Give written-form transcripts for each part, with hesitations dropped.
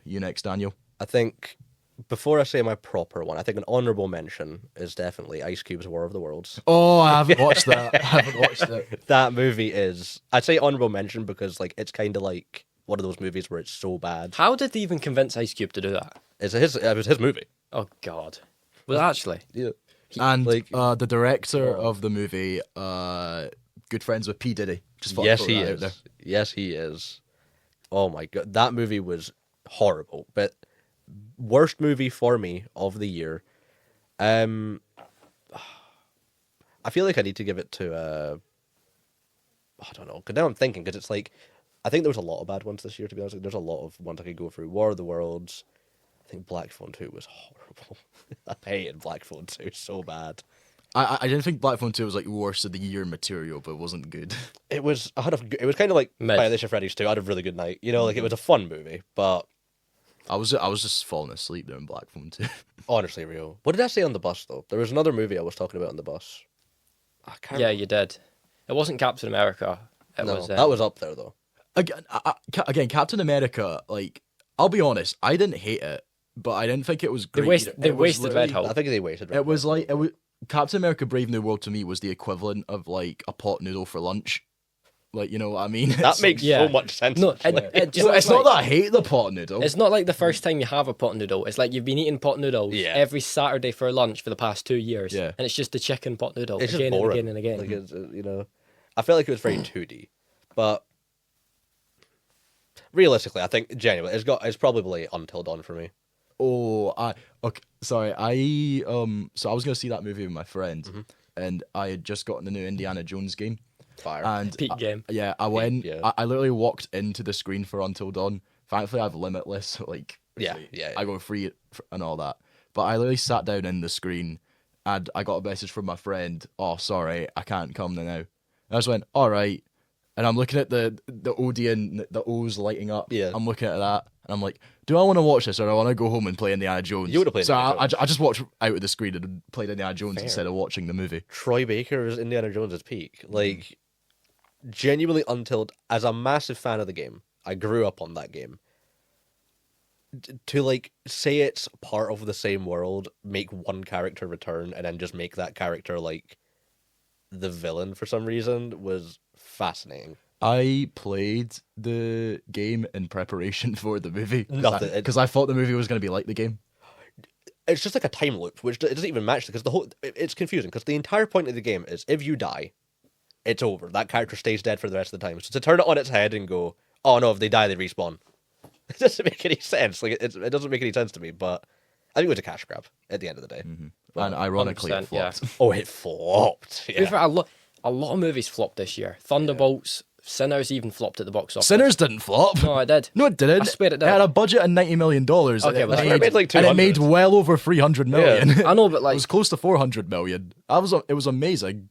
You next, Daniel. I think before I say my proper one, I think an honourable mention is definitely Ice Cube's War of the Worlds. Oh, I haven't watched that. I haven't watched it. That movie is, I'd say honourable mention because like it's kind of like one of those movies where it's so bad. How did they even convince Ice Cube to do that? It was his movie. Oh God. Well, actually, Yeah. And Like- the director of the movie, good friends with P Diddy. Just thought I'd Yes, throw he that out there. is. Yes, he is. Oh my god, that movie was horrible. But worst movie for me of the year. I feel like I need to give it to. I don't know. Because now I'm thinking, because it's like, I think there was a lot of bad ones this year. To be honest, there's a lot of ones I could go through. War of the Worlds. I think Black Phone 2 was horrible. I hated Black Phone 2 so bad. I didn't think Black Phone 2 was like worst of the year material, but it wasn't good. It was it was kind of like Mid. Five Nights at Freddy's 2. I had a really good night. You know, like it was a fun movie, but I was just falling asleep during Black Phone 2. honestly, real. What did I say on the bus though? There was another movie I was talking about on the bus. I can't. yeah, remember. you did. It wasn't Captain America. It No, was. that was up there though. Again, Captain America, like, I'll be honest, I didn't hate it, but I didn't think it was They great. waste- either. they It was wasted Red literally- Hulk. I think they wasted. It was like, Captain America Brave New World to me was the equivalent of like a pot noodle for lunch. Like, you know what I mean? That It's makes yeah. so much sense. No, actually. it So just, it's not that I hate the pot noodle. It's not like the first time you have a pot noodle. It's like you've been eating pot noodles Yeah. every Saturday for lunch for the past 2 years. Yeah. And it's just the chicken pot noodle It's just again and boring. again and again. Like it's, you know, I felt like it was very 2D, but realistically, I think genuinely it's probably Until Dawn for me. Okay, sorry. So I was gonna see that movie with my friend, and I had just gotten the new Indiana Jones game. Fire. And Peak game. Yeah, I went. yeah. I literally walked into the screen for Until Dawn. Thankfully, I have Limitless. Like, Yeah, so yeah. I go free and all that. But I literally sat down in the screen, and I got a message from my friend. Oh, sorry, I can't come now. And I just went, all right. And I'm looking at the Odeon, the O's lighting up. Yeah. I'm looking at that, and I'm like, do I want to watch this or do I want to go home and play Indiana Jones? You would've played So Indiana I just watched out of the screen and played Indiana Jones Fair. instead of watching the movie. Troy Baker is Indiana Jones' peak. Like, genuinely, as a massive fan of the game, I grew up on that game. To like say it's part of the same world, make one character return, and then just make that character like the villain for some reason was fascinating. I played the game in preparation for the movie Nothing. because I thought the movie was going to be like the game. It's just like a time loop, which it doesn't even match because it's confusing because the entire point of the game is if you die, it's over. That character stays dead for the rest of the time. So to turn it on its head and go, oh no, if they die, they respawn. It doesn't make any sense. Like it doesn't make any sense to me. But I think it was a cash grab at the end of the day. And ironically, it 100%, yeah. flopped. Oh, it flopped. To be Yeah. fair, a lot of movies flopped this year. Thunderbolts, Sinners even flopped at the box office. Sinners didn't flop. No, it did. No, it didn't. I swear it did. It had a budget of $90 million. Okay, and but it it made like and it made 200. well over 300 million. I know, but it like was close to 400 million. It was amazing.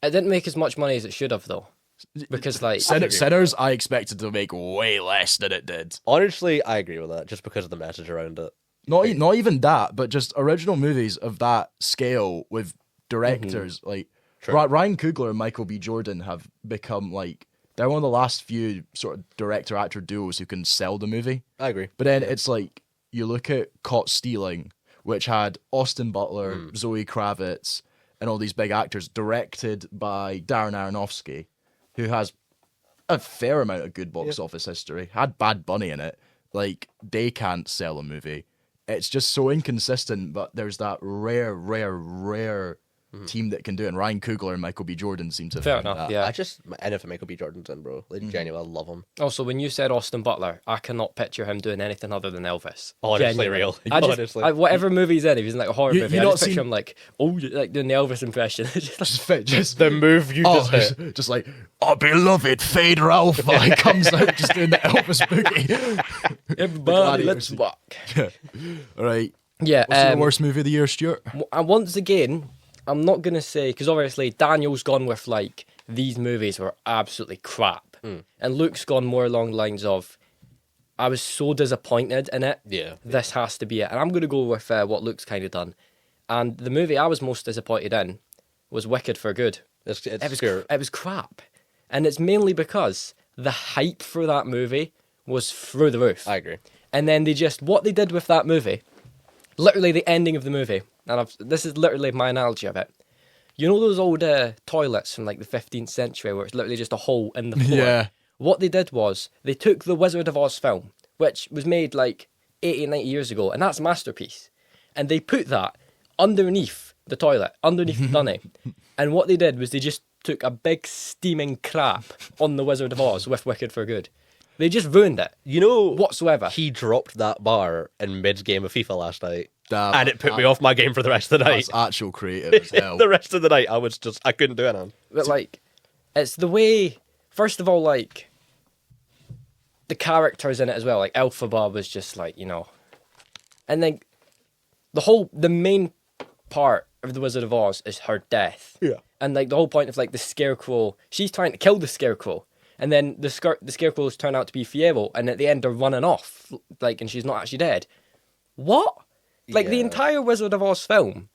it didn't make as much money as it should have though. Because like Sinners, I expected to make way less than it did. Honestly, I agree with that just because of the message around it. Not even that, but just original movies of that scale with directors like True. Ryan Coogler and Michael B. Jordan have become like they're one of the last few sort of director actor duos who can sell the movie. I agree. But then it's like you look at Caught Stealing, which had Austin Butler, Zoe Kravitz, and all these big actors, directed by Darren Aronofsky, who has a fair amount of good box office history. Had Bad Bunny in it. Like they can't sell a movie. It's just so inconsistent. But there's that rare team that can do it. And Ryan Coogler and Michael B. Jordan seem to have Fair found enough, that. yeah. I just anything Michael B. Jordan's in, bro. Like genuinely, I love him. also when you said Austin Butler, I cannot picture him doing anything other than Elvis. Honestly, Genuinely. real. I just, Honestly. whatever movie he's in, if he's in like a horror You- movie, you I not just picture seen- him like like doing the Elvis impression. Just fit, just The move you oh, just hit. just like our beloved Fade Ralph. He comes out just doing the Elvis boogie. Everybody, Gladiators. let's rock. All right. Yeah, What's the worst movie of the year, Stuart? And once again, I'm not going to say, because obviously Daniel's gone with like, these movies were absolutely crap. And Luke's gone more along the lines of, I was so disappointed in it. Yeah. This has to be it. And I'm going to go with what Luke's kind of done. And the movie I was most disappointed in was Wicked for Good. It's It was, scary. it was crap. And it's mainly because the hype for that movie was through the roof. I agree. And then what they did with that movie, literally the ending of the movie, and this is literally my analogy of it. You know those old toilets from like the 15th century where it's literally just a hole in the floor? Yeah. What they did was they took the Wizard of Oz film, which was made like 80, 90 years ago, and that's a masterpiece. And they put that underneath the toilet, underneath the dunny. And what they did was they just took a big steaming crap on the Wizard of Oz with Wicked for Good. They just ruined it. You know, Whatsoever. he dropped that bar in mid-game of FIFA last night. Damn, And it put me off my game for the rest of the night. That's actual creative as hell. The rest of the night, I couldn't do it, man. But like, it's the way. First of all, like the characters in it as well. Like Elphaba was just like, and then the main part of the Wizard of Oz is her death. Yeah. And like the whole point of like the Scarecrow, she's trying to kill the Scarecrow, and then the Scarecrows turn out to be Fievel, and at the end they're running off, like, and she's not actually dead. What? Like the Yeah. entire Wizard of Oz film.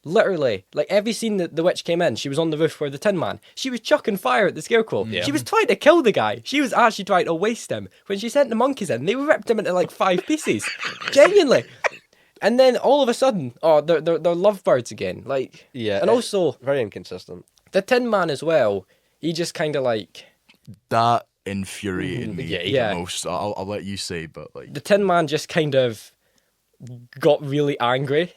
Literally, like every scene that the witch came in, she was on the roof where the Tin Man. She was chucking fire at the Scarecrow. Yeah. She was trying to kill the guy. She was actually trying to waste him. When she sent the monkeys in, they ripped him into like 5 pieces. Genuinely. And then all of a sudden, they're lovebirds again. Like, Yeah. and also very inconsistent. the Tin Man as well. He just kind of like That infuriated me Yeah, the yeah. most. I'll let you say, but like, the Tin Man just kind of got really angry.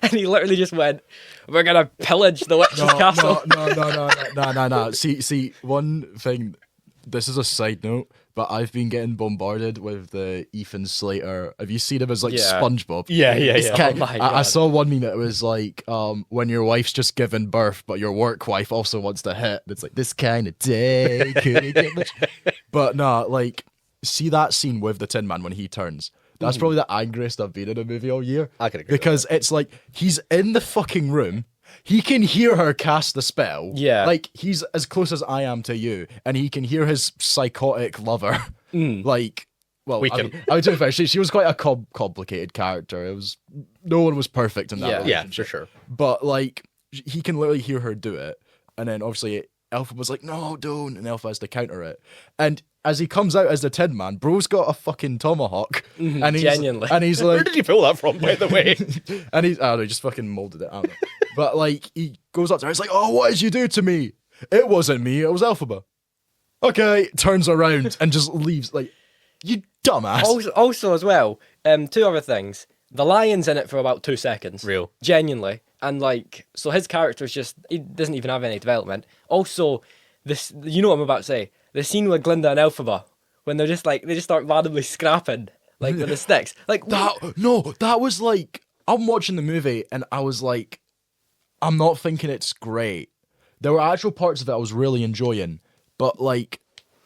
And he literally just went, "We're gonna pillage the witch's castle." No. See, one thing. This is a side note, but I've been getting bombarded with the Ethan Slater. Have you seen him as like Yeah. SpongeBob? Yeah. It's Oh my I God. saw one meme that was like, when your wife's just given birth, but your work wife also wants to hit. It's like, this kind of day. Couldn't get much. But nah, like, see that scene with the Tin Man when he turns. That's probably the angriest I've been in a movie all year. I could agree with Because it's like, he's in the fucking room. He can hear her cast the spell. Yeah. Like, he's as close as I am to you, and he can hear his psychotic lover. Like, well, We I can- mean, I would say fair. She was quite a complicated character. It was, no one was perfect in that Yeah. Yeah, relationship. for sure. But, like, he can literally hear her do it. And then, obviously, Alpha was like, no, don't. And Alpha has to counter it. And as he comes out as the Tin Man, bro's got a fucking tomahawk. And he's, Genuinely. And he's Where like, did you pull that from, by the way? and he's, I don't know, he just fucking molded it. I don't know. But like, he goes up to her, he's like, oh, what did you do to me? It wasn't me, it was Elphaba. Okay, turns around and just leaves. Like, you dumbass. Also as well, 2 other things. The lion's in it for about 2 seconds. Real. Genuinely. And like, so his character's just, he doesn't even have any development. Also, this, you know what I'm about to say, the scene with Glinda and Elphaba, when they're just like, they just start randomly scrapping, like with the sticks. Like, That was like, I'm watching the movie and I was like, I'm not thinking it's great. There were actual parts of it I was really enjoying, but like,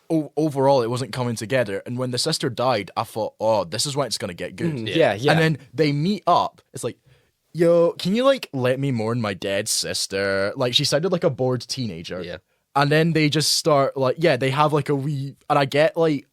overall, it wasn't coming together. And when the sister died, I thought, oh, this is when it's gonna get good. yeah. And then they meet up. It's like, yo, can you like let me mourn my dead sister? Like, she sounded like a bored teenager. Yeah. And then they just start like, yeah, they have like a wee, and I get like